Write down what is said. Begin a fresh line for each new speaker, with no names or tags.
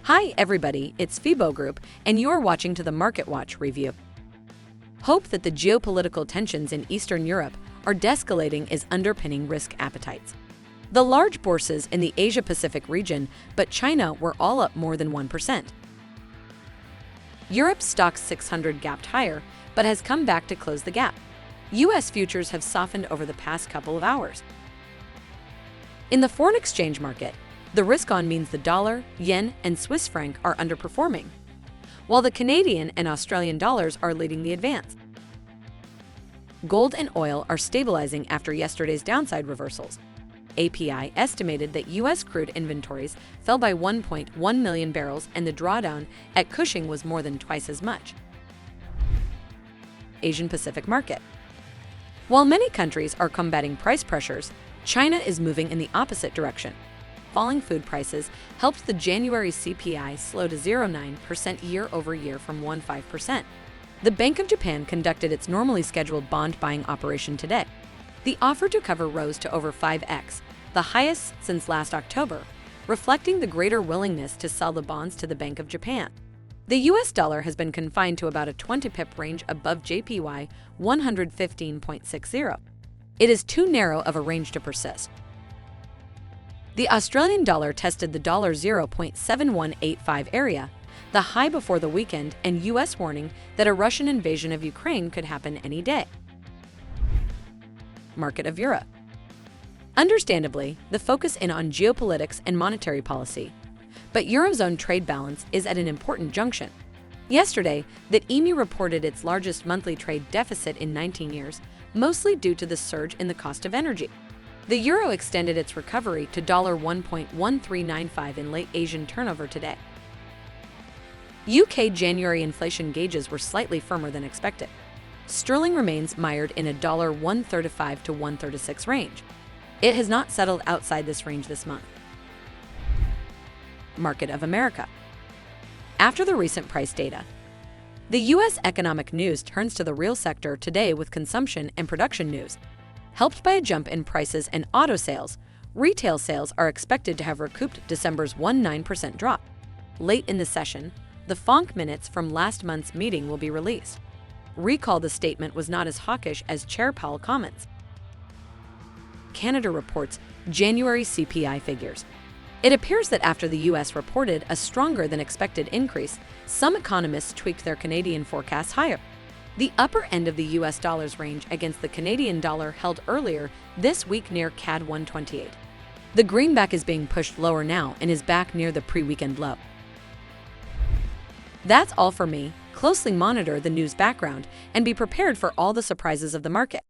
Hi everybody, it's FIBO Group, and you're watching to the Market Watch review. Hope that the geopolitical tensions in Eastern Europe are de-escalating is underpinning risk appetites. The large bourses in the Asia-Pacific region, but China were all up more than 1%. Europe's Stoxx 600 gapped higher, but has come back to close the gap. U.S. futures have softened over the past couple of hours. In the foreign exchange market, the risk-on means the dollar, yen, and Swiss franc are underperforming, while the Canadian and Australian dollars are leading the advance. Gold and oil are stabilizing after yesterday's downside reversals. API estimated that U.S. crude inventories fell by 1.1 million barrels and the drawdown at Cushing was more than twice as much. Asian Pacific market. While many countries are combating price pressures, China is moving in the opposite direction. Falling food prices helped the January CPI slow to 0.9% year-over-year from 1.5%. The Bank of Japan conducted its normally scheduled bond buying operation today. The offer to cover rose to over 5x, the highest since last October, reflecting the greater willingness to sell the bonds to the Bank of Japan. The US dollar has been confined to about a 20-pip range above JPY 115.60. It is too narrow of a range to persist. The Australian dollar tested the $0.7185 area, the high before the weekend, and U.S. warning that a Russian invasion of Ukraine could happen any day. Market of Europe. Understandably, the focus is on geopolitics and monetary policy, but Eurozone trade balance is at an important junction. Yesterday, the EMU reported its largest monthly trade deficit in 19 years, mostly due to the surge in the cost of energy. The euro extended its recovery to $1.1395 in late Asian turnover today. UK January inflation gauges were slightly firmer than expected. Sterling remains mired in a $1.35 to $1.36 range. It has not settled outside this range this month. Market of America. After the recent price data, the U.S. economic news turns to the real sector today with consumption and production news. Helped by a jump in prices and auto sales, retail sales are expected to have recouped December's 1.9% drop. Late in the session, the FONC minutes from last month's meeting will be released. Recall the statement was not as hawkish as Chair Powell comments. Canada reports January CPI figures. It appears that after the U.S. reported a stronger than expected increase, some economists tweaked their Canadian forecasts higher. The upper end of the U.S. dollar's range against the Canadian dollar held earlier this week near CAD 128. The greenback is being pushed lower now and is back near the pre-weekend low. That's all for me. Closely monitor the news background and be prepared for all the surprises of the market.